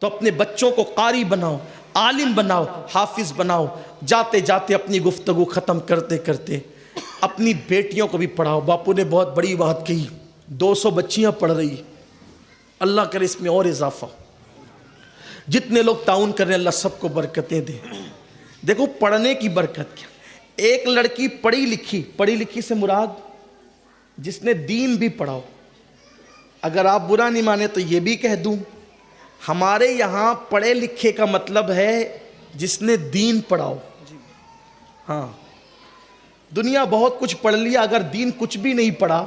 تو اپنے بچوں کو قاری بناؤ، عالم بناؤ، حافظ بناؤ. جاتے جاتے اپنی گفتگو ختم کرتے کرتے اپنی بیٹیوں کو بھی پڑھاؤ. باپو نے بہت بڑی بات کہی، 200 بچیاں پڑھ رہی، اللہ کرے اس میں اور اضافہ. جتنے لوگ تعاون کر رہے ہیں اللہ سب کو برکتیں دے. دیکھو پڑھنے کی برکت کیا. ایک لڑکی پڑھی لکھی سے مراد جس نے دین بھی پڑھاؤ. اگر آپ برا نہیں مانے تو یہ بھی کہہ دوں، ہمارے یہاں پڑھے لکھے کا مطلب ہے جس نے دین پڑھاؤ. ہاں دنیا بہت کچھ پڑھ لیا، اگر دین کچھ بھی نہیں پڑھا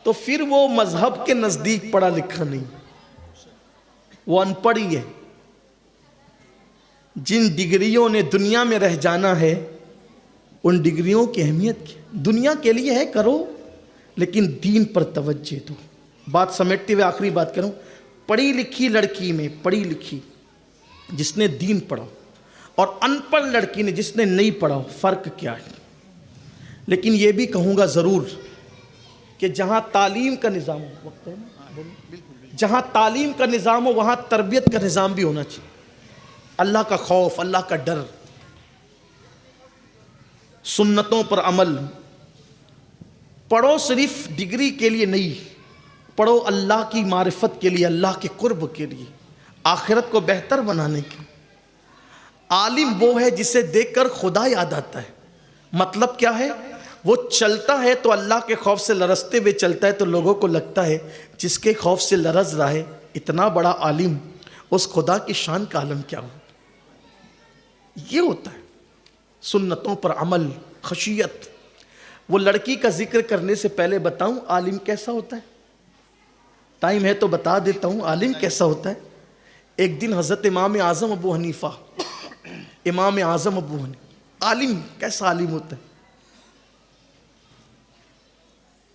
تو پھر وہ مذہب کے نزدیک پڑھا لکھا نہیں، وہ ان پڑھ ہی ہے. جن ڈگریوں نے دنیا میں رہ جانا ہے ان ڈگریوں کی اہمیت کیا؟ دنیا کے لیے ہے کرو لیکن دین پر توجہ دو. بات سمیٹتے ہوئے آخری بات کروں، پڑھی لکھی لڑکی میں پڑھی لکھی جس نے دین پڑھا اور ان پڑھ لڑکی نے جس نے نہیں پڑھا، فرق کیا ہے؟ لیکن یہ بھی کہوں گا ضرور کہ جہاں تعلیم کا نظام ہو، جہاں تعلیم کا نظام ہو وہاں تربیت کا نظام بھی ہونا چاہیے. اللہ کا خوف، اللہ کا ڈر، سنتوں پر عمل. پڑھو صرف ڈگری کے لیے نہیں، پڑھو اللہ کی معرفت کے لیے، اللہ کے قرب کے لیے، آخرت کو بہتر بنانے کے. عالم وہ ہے جسے دیکھ کر خدا یاد آتا ہے. مطلب کیا ہے؟ وہ چلتا ہے تو اللہ کے خوف سے لرزتے ہوئے چلتا ہے، تو لوگوں کو لگتا ہے جس کے خوف سے لرز رہا ہے اتنا بڑا عالم، اس خدا کی شان کا عالم کیا ہو. یہ ہوتا ہے سنتوں پر عمل، خشیت. وہ لڑکی کا ذکر کرنے سے پہلے بتاؤں عالم کیسا ہوتا ہے؟ ٹائم ہے تو بتا دیتا ہوں عالم کیسا ہوتا ہے. ایک دن حضرت امام اعظم ابو حنیفہ، عالم کیسا عالم ہوتا ہے،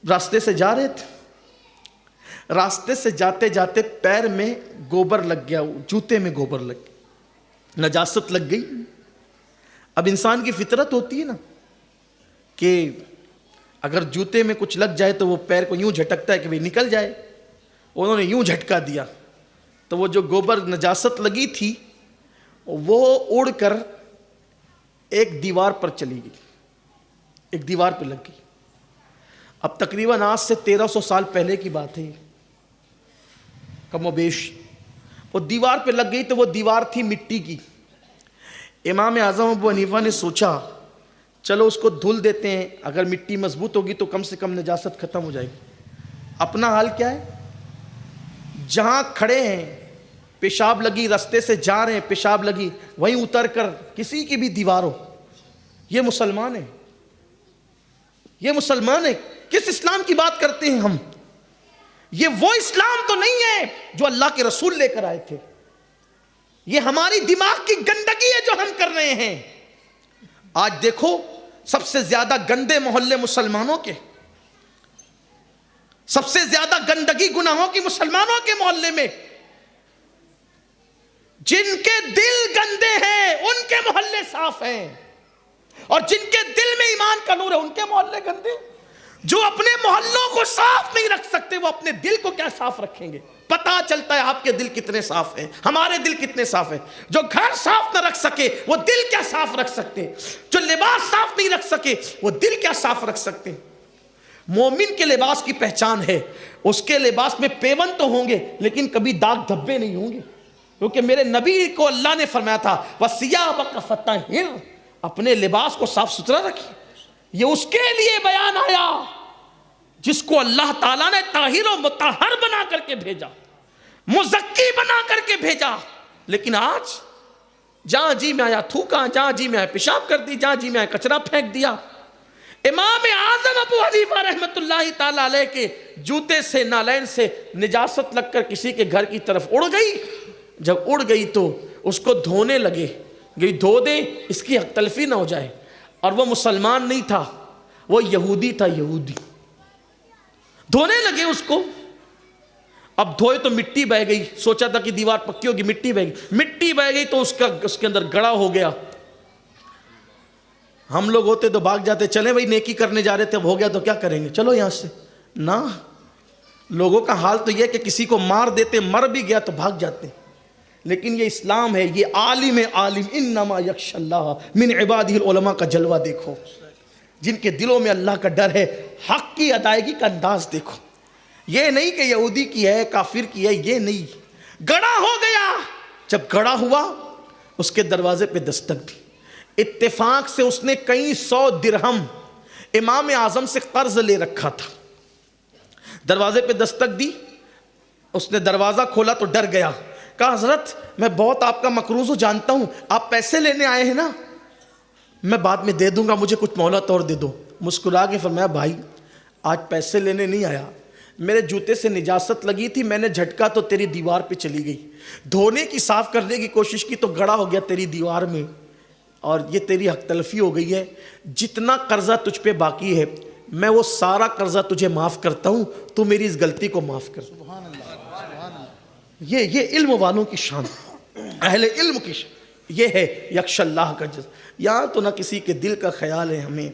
راستے سے جا رہے تھے. راستے سے جاتے جاتے پیر میں گوبر لگ گیا، جوتے میں گوبر لگ گیا، نجاست لگ گئی. اب انسان کی فطرت ہوتی ہے نا کہ اگر جوتے میں کچھ لگ جائے تو وہ پیر کو یوں جھٹکتا ہے کہ بھئی نکل جائے. انہوں نے یوں جھٹکا دیا تو وہ جو گوبر نجاست لگی تھی وہ اڑ کر ایک دیوار پر چلی گئی، ایک دیوار پہ لگ گئی. اب تقریباً آج سے 1300 سال پہلے کی بات ہے، کم و بیش. وہ دیوار پہ لگ گئی تو وہ دیوار تھی مٹی کی. امام اعظم ابو حنیفہ نے سوچا چلو اس کو دھل دیتے ہیں، اگر مٹی مضبوط ہوگی تو کم سے کم نجاست ختم ہو جائے گی. اپنا حال کیا ہے؟ جہاں کھڑے ہیں پیشاب لگی، رستے سے جا رہے ہیں پیشاب لگی، وہیں اتر کر کسی کی بھی دیوار ہو. یہ مسلمان ہے، یہ مسلمان ہے. کس اسلام کی بات کرتے ہیں ہم؟ یہ وہ اسلام تو نہیں ہے جو اللہ کے رسول لے کر آئے تھے. یہ ہماری دماغ کی گندگی ہے جو ہم کر رہے ہیں. آج دیکھو سب سے زیادہ گندے محلے مسلمانوں کے، سب سے زیادہ گندگی گناہوں کی مسلمانوں کے محلے میں. جن کے دل گندے ہیں ان کے محلے صاف ہیں، اور جن کے دل میں ایمان کا نور ہے ان کے محلے گندے. جو اپنے محلوں کو صاف نہیں رکھ سکتے وہ اپنے دل کو کیا صاف رکھیں گے؟ پتا چلتا ہے آپ کے دل کتنے صاف ہیں، ہمارے دل کتنے صاف ہیں. جو گھر صاف نہ رکھ سکے وہ دل کیا صاف رکھ سکتے؟ جو لباس صاف نہیں رکھ سکے وہ دل کیا صاف رکھ سکتے؟ مومن کے لباس کی پہچان ہے، اس کے لباس میں پیون تو ہوں گے لیکن کبھی داغ دھبے نہیں ہوں گے، کیونکہ میرے نبی کو اللہ نے فرمایا تھا وَثِيَابَكَ فَطَهِّرْ، اپنے لباس کو صاف ستھرا رکھیں. یہ اس کے لیے بیان آیا جس کو اللہ تعالیٰ نے طاہر و مطہر بنا کر کے بھیجا، مزکی بنا کر کے بھیجا. لیکن آج جہاں جی میں آیا تھوکا، جہاں جی میں آیا پیشاب کر دی، جہاں جی میں آیا کچرا پھینک دیا. امام اعظم ابو حنیفہ رحمت اللہ تعالیٰ علیہ کے جوتے سے، نالین سے نجاست لگ کر کسی کے گھر کی طرف اڑ گئی. جب اڑ گئی تو اس کو دھونے لگے، گئی دھو دیں اس کی حق تلفی نہ ہو جائے. اور وہ مسلمان نہیں تھا، وہ یہودی تھا، یہودی. دھونے لگے اس کو. اب دھوئے تو مٹی بہ گئی، سوچا تھا کہ دیوار پکی ہوگی، مٹی بہ گئی. مٹی بہ گئی تو اس کے اندر گڑا ہو گیا. ہم لوگ ہوتے تو بھاگ جاتے، چلیں بھائی نیکی کرنے جا رہے تھے، اب ہو گیا تو کیا کریں گے، چلو یہاں سے. نہ، لوگوں کا حال تو یہ کہ کسی کو مار دیتے، مر بھی گیا تو بھاگ جاتے. لیکن یہ اسلام ہے، یہ عالم انما یخشی اللہ من عبادہ العلماء کا جلوہ دیکھو، جن کے دلوں میں اللہ کا ڈر ہے، حق کی ادائیگی کا انداز دیکھو۔ یہ نہیں کہ یہودی کی ہے، کافر کی ہے، یہ نہیں، گڑا ہو گیا۔ جب گڑا ہوا اس کے دروازے پہ دستک دی، اتفاق سے اس نے کئی 100 درہم امام اعظم سے قرض لے رکھا تھا، دروازے پہ دستک دی، اس نے دروازہ کھولا تو ڈر گیا، کہا حضرت میں بہت آپ کا مقروض ہوں، جانتا ہوں آپ پیسے لینے آئے ہیں نا، میں بعد میں دے دوں گا، مجھے کچھ مہلت اور دے دو۔ مسکرا کے فرمایا بھائی آج پیسے لینے نہیں آیا، میرے جوتے سے نجاست لگی تھی، میں نے جھٹکا تو تیری دیوار پہ چلی گئی، دھونے کی صاف کرنے کی کوشش کی تو گڑا ہو گیا تیری دیوار میں، اور یہ تیری حق تلفی ہو گئی ہے، جتنا قرضہ تجھ پہ باقی ہے میں وہ سارا قرضہ تجھے معاف کرتا ہوں، تو میری اس غلطی کو معاف کر۔ یہ علم والوں کی شان، اہل علم کی شان یہ ہے، یخشی اللہ کا جزا۔ یہاں تو نہ کسی کے دل کا خیال ہے ہمیں،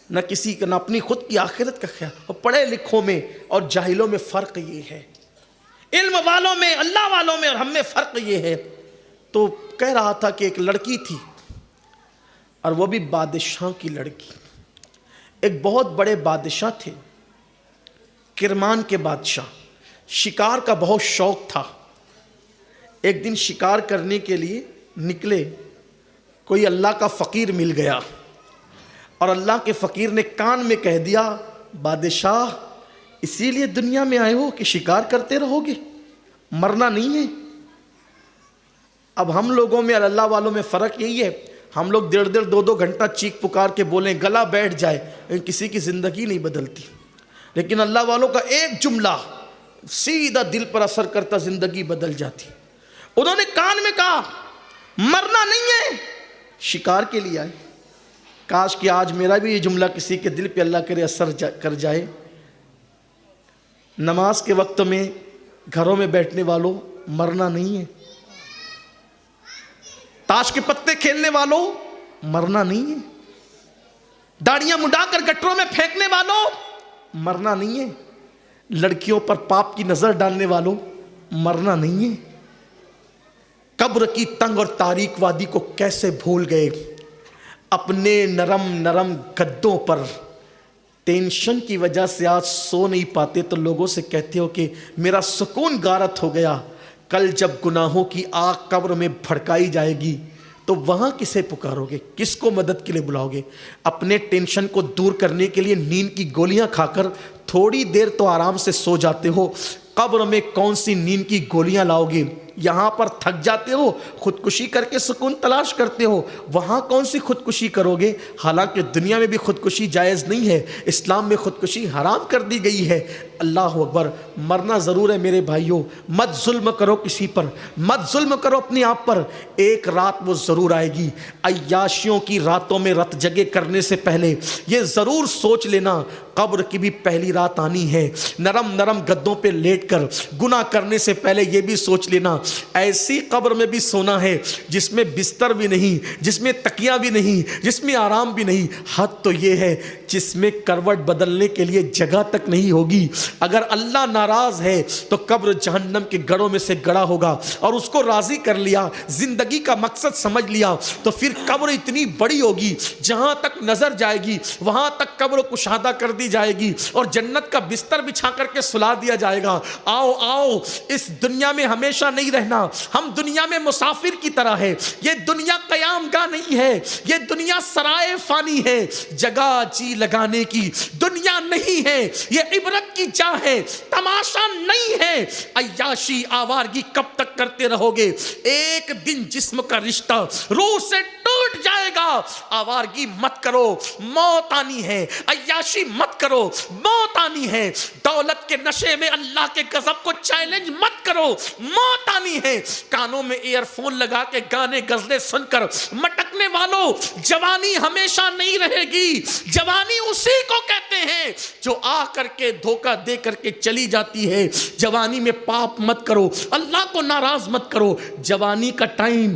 نہ کسی کا، نہ اپنی خود کی آخرت کا خیال، اور پڑھے لکھوں میں اور جاہلوں میں فرق یہ ہے، علم والوں میں، اللہ والوں میں اور ہم میں فرق یہ ہے۔ تو کہہ رہا تھا کہ ایک لڑکی تھی، اور وہ بھی بادشاہ کی لڑکی، ایک بہت بڑے بادشاہ تھے، کرمان کے بادشاہ، شکار کا بہت شوق تھا۔ ایک دن شکار کرنے کے لیے نکلے، کوئی اللہ کا فقیر مل گیا، اور اللہ کے فقیر نے کان میں کہہ دیا بادشاہ اسی لیے دنیا میں آئے ہو کہ شکار کرتے رہو گے، مرنا نہیں ہے۔ اب ہم لوگوں میں اور اللہ والوں میں فرق یہی ہے، ہم لوگ 1.5 2 گھنٹہ چیخ پکار کے بولیں گلا بیٹھ جائے، لیکن کسی کی زندگی نہیں بدلتی، لیکن اللہ والوں کا ایک جملہ سیدھا دل پر اثر کرتا، زندگی بدل جاتی۔ انہوں نے کان میں کہا مرنا نہیں ہے، شکار کے لیے آئے۔ کاش کہ آج میرا بھی یہ جملہ کسی کے دل پہ اللہ کرے اثر کر جائے۔ نماز کے وقت میں گھروں میں بیٹھنے والوں مرنا نہیں ہے، تاش کے پتے کھیلنے والوں مرنا نہیں ہے، داڑیاں مڈا کر گٹروں میں پھینکنے والوں مرنا نہیں ہے، لڑکیوں پر پاپ کی نظر ڈالنے والوں مرنا نہیں ہے۔ قبر کی تنگ اور تاریک وادی کو کیسے بھول گئے، اپنے نرم نرم گدوں پر ٹینشن کی وجہ سے آج سو نہیں پاتے، تو لوگوں سے کہتے ہو کہ میرا سکون غارت ہو گیا، کل جب گناہوں کی آگ قبر میں بھڑکائی جائے گی تو وہاں کسے پکارو گے، کس کو مدد کے لیے بلاؤ گے؟ اپنے ٹینشن کو دور کرنے کے لیے نیند کی گولیاں کھا کر تھوڑی دیر تو آرام سے سو جاتے ہو، قبر میں کون سی نیند کی گولیاں لاؤ گے؟ یہاں پر تھک جاتے ہو، خودکشی کر کے سکون تلاش کرتے ہو، وہاں کون سی خودکشی کرو گے؟ حالانکہ دنیا میں بھی خودکشی جائز نہیں ہے، اسلام میں خودکشی حرام کر دی گئی ہے۔ اللہ اکبر، مرنا ضرور ہے میرے بھائیوں، مت ظلم کرو کسی پر، مت ظلم کرو اپنے آپ پر، ایک رات وہ ضرور آئے گی۔ عیاشیوں کی راتوں میں رت جگے کرنے سے پہلے یہ ضرور سوچ لینا قبر کی بھی پہلی رات آنی ہے۔ نرم نرم گدوں پہ لیٹ کر گناہ کرنے سے پہلے یہ بھی سوچ لینا ایسی قبر میں بھی سونا ہے جس میں بستر بھی نہیں، جس میں تکیہ بھی نہیں، جس میں آرام بھی نہیں، حد تو یہ ہے جس میں کروٹ بدلنے کے لیے جگہ تک نہیں ہوگی۔ اگر اللہ ناراض ہے تو قبر جہنم کے گڑھوں میں سے گڑا ہوگا، اور اس کو راضی کر لیا، زندگی کا مقصد سمجھ لیا، تو پھر قبر اتنی بڑی ہوگی جہاں تک نظر جائے گی وہاں تک قبر کشادہ کر دی جائے گی، اور جنت کا بستر بچھا کر کے سلا دیا جائے گا۔ آؤ آؤ، اس دنیا میں ہمیشہ نہیں رہنا، ہم دنیا میں مسافر کی طرح ہے، یہ دنیا قیام گاہ نہیں ہے، یہ دنیا سرائے فانی ہے، جگہ جی لگانے کی دنیا نہیں ہے، یہ عبرت کی جا ہے، تماشا نہیں ہے۔ عیاشی آوارگی کب تک کرتے رہو گے؟ ایک دن جسم کا رشتہ روح سے ٹوٹ جائے گا۔ آوارگی مت کرو، موت آنی ہے، عیاشی مت کرو، موت آنی ہے، دولت کے نشے میں اللہ کے غضب کو چیلنج مت کرو، موت آنی ہے۔ کانوں میں ایئر فون لگا کے گانے غزلیں سن کر مٹکنے والوں، جوانی ہمیشہ نہیں رہے گی۔ جوانی اسی کو کہتے ہیں جو آ کر کے دھوکہ دے کر کے چلی جاتی ہے۔ جوانی میں پاپ مت کرو، اللہ کو ناراض مت کرو۔ جوانی کا ٹائم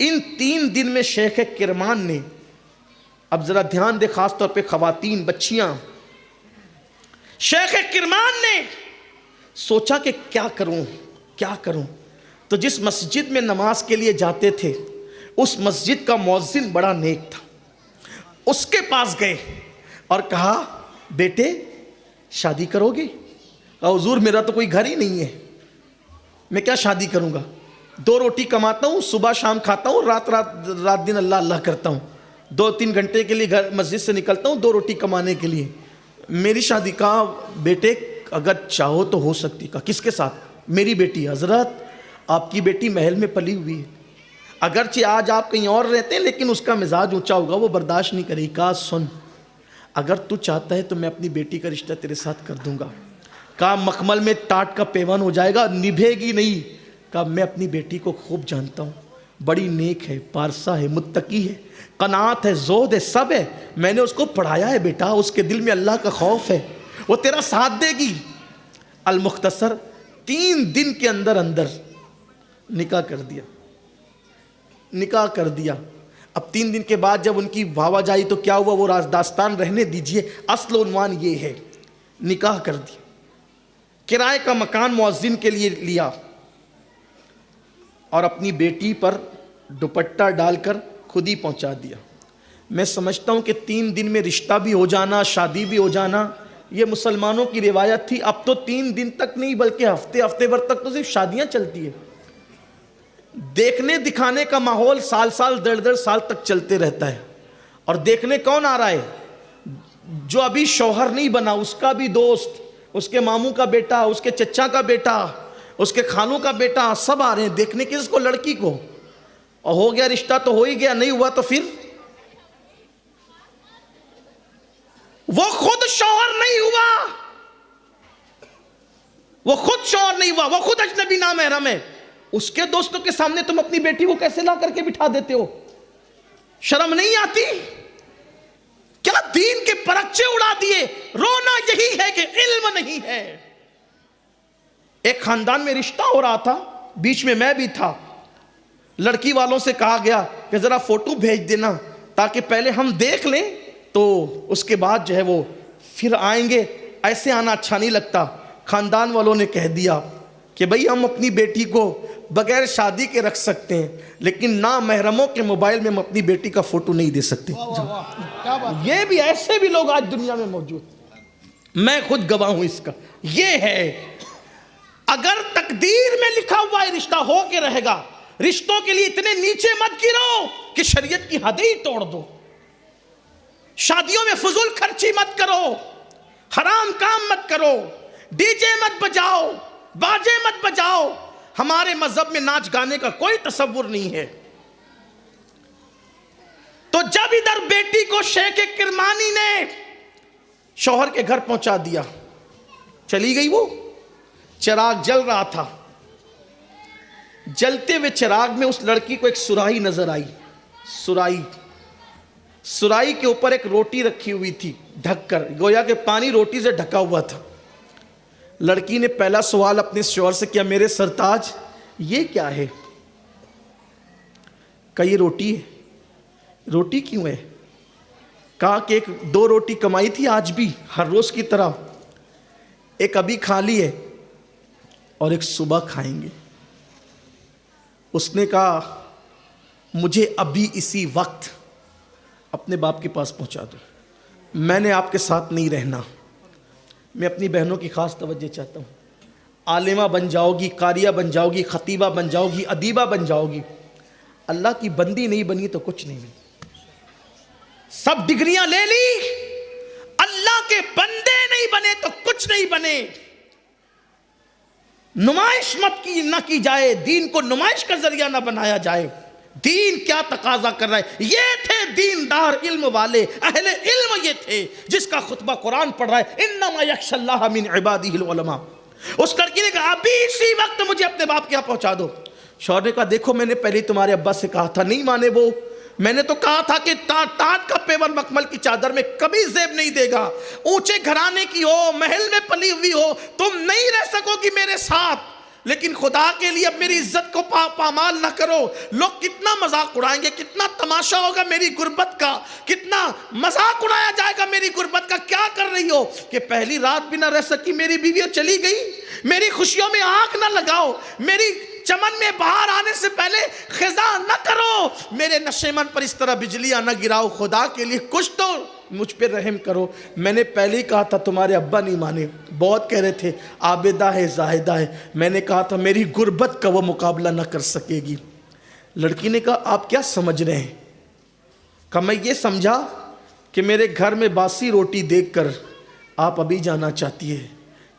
ان 3 دن میں شیخ کرمان نے، اب ذرا دھیان دے خاص طور پہ خواتین بچیاں، شیخ کرمان نے سوچا کہ کیا کروں. تو جس مسجد میں نماز کے لیے جاتے تھے اس مسجد کا مؤذن بڑا نیک تھا، اس کے پاس گئے اور کہا بیٹے شادی کرو گے؟ کہا حضور میرا تو کوئی گھر ہی نہیں ہے، میں کیا شادی کروں گا، 2 روٹی کماتا ہوں، صبح شام کھاتا ہوں، رات دن اللہ اللہ کرتا ہوں، 2-3 گھنٹے کے لیے گھر مسجد سے نکلتا ہوں 2 روٹی کمانے کے لیے، میری شادی. کہا بیٹے اگر چاہو تو ہو سکتی. کہا کس کے ساتھ؟ میری بیٹی. حضرت آپ کی بیٹی محل میں پلی ہوئی ہے، اگرچہ آج آپ کہیں اور رہتے ہیں لیکن اس کا مزاج اونچا ہوگا، وہ برداشت نہیں کرے گی. کہا سن اگر تو چاہتا ہے تو میں اپنی بیٹی کا رشتہ تیرے ساتھ کر دوں گا. کہا مخمل میں ٹاٹ کا پیوان ہو جائے گا، نبھے گی نہیں. کہا میں اپنی بیٹی کو خوب جانتا ہوں، بڑی نیک ہے، پارسا ہے، متقی ہے، قناعت ہے، زہد ہے، سب ہے. میں نے اس کو پڑھایا ہے بیٹا، اس کے دل میں اللہ کا خوف ہے، وہ تیرا ساتھ دے گی. المختصر 3 دن کے اندر نکاح کر دیا. اب 3 دن کے بعد جب ان کی بھاوا جائی تو کیا ہوا وہ راز داستان رہنے دیجئے، اصل عنوان یہ ہے. نکاح کر دیا، کرائے کا مکان مؤذن کے لیے لیا اور اپنی بیٹی پر دوپٹہ ڈال کر خود ہی پہنچا دیا. میں سمجھتا ہوں کہ 3 دن میں رشتہ بھی ہو جانا، شادی بھی ہو جانا یہ مسلمانوں کی روایت تھی. اب تو 3 دن تک نہیں بلکہ ہفتے بھر تک تو صرف شادیاں چلتی ہیں. دیکھنے دکھانے کا ماحول سال 1.5 سال تک چلتے رہتا ہے. اور دیکھنے کون آ رہا ہے؟ جو ابھی شوہر نہیں بنا اس کا بھی دوست، اس کے ماموں کا بیٹا، اس کے چچا کا بیٹا، اس کے خالوں کا بیٹا، سب آ رہے ہیں دیکھنے کس کو؟ لڑکی کو. اور ہو گیا رشتہ تو ہو ہی گیا، نہیں ہوا تو پھر وہ خود شوہر نہیں ہوا، وہ خود اجنبی نامحرم ہے. اس کے دوستوں کے سامنے تم اپنی بیٹی کو کیسے لا کر کے بٹھا دیتے ہو؟ شرم نہیں آتی؟ کیا دین کے پرچے اڑا دیے. رونا یہی ہے کہ علم نہیں ہے. ایک خاندان میں رشتہ ہو رہا تھا، بیچ میں میں بھی تھا. لڑکی والوں سے کہا گیا کہ ذرا فوٹو بھیج دینا تاکہ پہلے ہم دیکھ لیں تو اس کے بعد جو ہے وہ پھر آئیں گے، ایسے آنا اچھا نہیں لگتا. خاندان والوں نے کہہ دیا کہ بھئی ہم اپنی بیٹی کو بغیر شادی کے رکھ سکتے ہیں لیکن نامحرموں کے موبائل میں ہم اپنی بیٹی کا فوٹو نہیں دے سکتے. یہ بھی ایسے بھی لوگ آج دنیا میں موجود، میں خود گواہ ہوں اس کا. یہ ہے اگر تقدیر میں لکھا ہوا ہے رشتہ ہو کے رہے گا، رشتوں کے لیے اتنے نیچے مت گرو کہ شریعت کی حدیں ہی توڑ دو. شادیوں میں فضول خرچی مت کرو، حرام کام مت کرو، ڈی جے مت بجاؤ، باجے مت بجاؤ. ہمارے مذہب میں ناچ گانے کا کوئی تصور نہیں ہے. تو جب ادھر بیٹی کو شیخ کرمانی نے شوہر کے گھر پہنچا دیا، چلی گئی. وہ چراغ جل رہا تھا، جلتے ہوئے چراغ میں اس لڑکی کو ایک سراہی نظر آئی. سراہی کے اوپر ایک روٹی رکھی ہوئی تھی ڈھک کر، گویا کہ پانی روٹی سے ڈھکا ہوا تھا. لڑکی نے پہلا سوال اپنے شوہر سے کیا، میرے سرتاج یہ کیا ہے؟ کہا یہ روٹی ہے. روٹی کیوں ہے؟ کہا کہ 2 روٹی کمائی تھی آج بھی ہر روز کی طرح، ایک ابھی کھا لی ہے اور ایک صبح کھائیں گے. اس نے کہا مجھے ابھی اسی وقت اپنے باپ کے پاس پہنچا دو، میں نے آپ کے ساتھ نہیں رہنا. میں اپنی بہنوں کی خاص توجہ چاہتا ہوں. عالمہ بن جاؤ گی، قاریہ بن جاؤ گی، خطیبہ بن جاؤ گی، ادیبہ بن جاؤ گی، اللہ کی بندی نہیں بنی تو کچھ نہیں. سب ڈگریاں لے لی، اللہ کے بندے نہیں بنے تو کچھ نہیں بنے. نمائش نہ کی جائے، دین کو نمائش کا ذریعہ نہ بنایا جائے. دین کیا تقاضا کر رہا ہے؟ یہ تھے دیندار علم والے، اہل علم یہ تھے جس کا خطبہ قرآن پڑھ رہا ہے انما یخشی اللہ من عبادہ العلماء. اس لڑکی نے کہا ابھی اسی وقت مجھے اپنے باپ کے یہاں پہنچا دو. شوہر نے کہا دیکھو میں نے پہلے تمہارے ابا سے کہا تھا، نہیں مانے وہ. میں نے تو کہا تھا کہ ٹاٹ کا پیور مخمل کی چادر میں کبھی زیب نہیں دے گا. اونچے گھرانے کی ہو، محل میں پلی ہوئی ہو، تم نہیں رہ سکو گی میرے ساتھ. لیکن خدا کے لیے اب میری عزت کو پامال نہ کرو. لوگ کتنا مذاق اڑائیں گے, کتنا تماشا ہوگا میری غربت کا, کتنا مذاق اڑایا جائے گا میری غربت کا. کیا کر رہی ہو کہ پہلی رات بھی نہ رہ سکی میری بیوی اور چلی گئی. میری خوشیوں میں آنکھ نہ لگاؤ, میری چمن میں بہار آنے سے پہلے خزاں نہ کرو, میرے نشیمن پر اس طرح بجلیاں نہ گراؤ. خدا کے لیے کچھ تو مجھ پہ رحم کرو. میں نے پہلے ہی کہا تھا, تمہارے ابا نہیں مانے, بہت کہہ رہے تھے عابدہ ہے زاہدہ ہے. میں نے کہا تھا میری غربت کا وہ مقابلہ نہ کر سکے گی. لڑکی نے کہا آپ کیا سمجھ رہے ہیں؟ کہا میں یہ سمجھا کہ میرے گھر میں باسی روٹی دیکھ کر آپ ابھی جانا چاہتی ہے.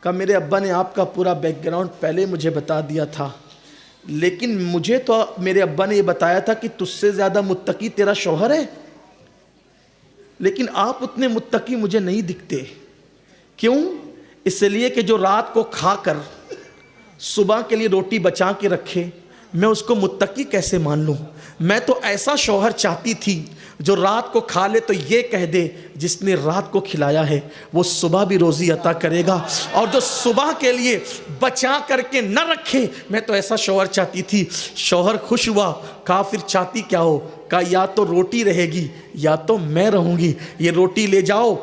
کہا میرے ابا نے آپ کا پورا بیک گراؤنڈ پہلے مجھے بتا دیا تھا, لیکن مجھے تو میرے ابا نے یہ بتایا تھا کہ تجھ سے زیادہ متقی تیرا شوہر ہے, لیکن آپ اتنے متقی مجھے نہیں دکھتے. کیوں؟ اس لیے کہ جو رات کو کھا کر صبح کے لیے روٹی بچا کے رکھے, میں اس کو متقی کیسے مان لوں؟ میں تو ایسا شوہر چاہتی تھی جو رات کو کھا لے تو یہ کہہ دے جس نے رات کو کھلایا ہے وہ صبح بھی روزی عطا کرے گا, اور جو صبح کے لیے بچا کر کے نہ رکھے, میں تو ایسا شوہر چاہتی تھی. شوہر خوش ہوا. کہا پھر چاہتی کیا ہو؟ کہا یا تو روٹی رہے گی یا تو میں رہوں گی. یہ روٹی لے جاؤ,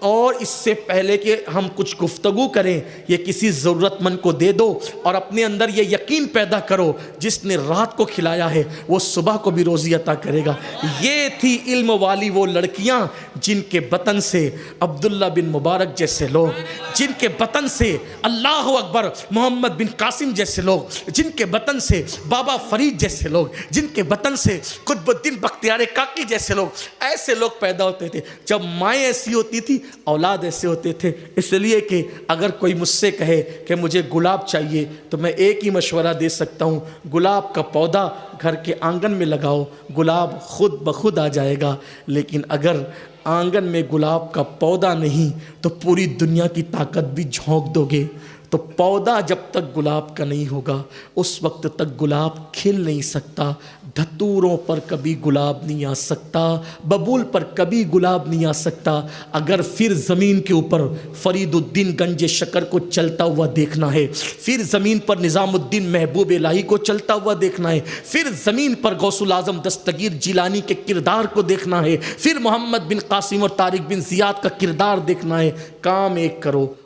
اور اس سے پہلے کہ ہم کچھ گفتگو کریں یہ کسی ضرورت مند کو دے دو, اور اپنے اندر یہ یقین پیدا کرو جس نے رات کو کھلایا ہے وہ صبح کو بھی روزی عطا کرے گا. یہ تھی علم والی وہ لڑکیاں جن کے بطن سے عبداللہ بن مبارک جیسے لوگ, جن کے بطن سے اللہ اکبر محمد بن قاسم جیسے لوگ, جن کے بطن سے بابا فرید جیسے لوگ, جن کے بطن سے قطب الدین بختیار کاکی جیسے لوگ, ایسے لوگ پیدا ہوتے تھے. جب مائیں ایسی ہوتی تھی اولاد ایسے ہوتے تھے. اس لیے کہ اگر کوئی مجھ سے کہے کہ مجھے گلاب چاہیے تو میں ایک ہی مشورہ دے سکتا ہوں, گلاب کا پودا گھر کے آنگن میں لگاؤ, گلاب خود بخود آ جائے گا. لیکن اگر آنگن میں گلاب کا پودا نہیں تو پوری دنیا کی طاقت بھی جھونک دو گے. تو پودا جب تک گلاب کا نہیں ہوگا اس وقت تک گلاب کھل نہیں سکتا. دھتوروں پر کبھی گلاب نہیں آ سکتا, ببول پر کبھی گلاب نہیں آ سکتا. اگر پھر زمین کے اوپر فرید الدین گنج شکر کو چلتا ہوا دیکھنا ہے, پھر زمین پر نظام الدین محبوب الہی کو چلتا ہوا دیکھنا ہے, پھر زمین پر غوث الاعظم دستگیر جیلانی کے کردار کو دیکھنا ہے, پھر محمد بن قاسم اور طارق بن زیاد کا کردار دیکھنا ہے, کام ایک کرو,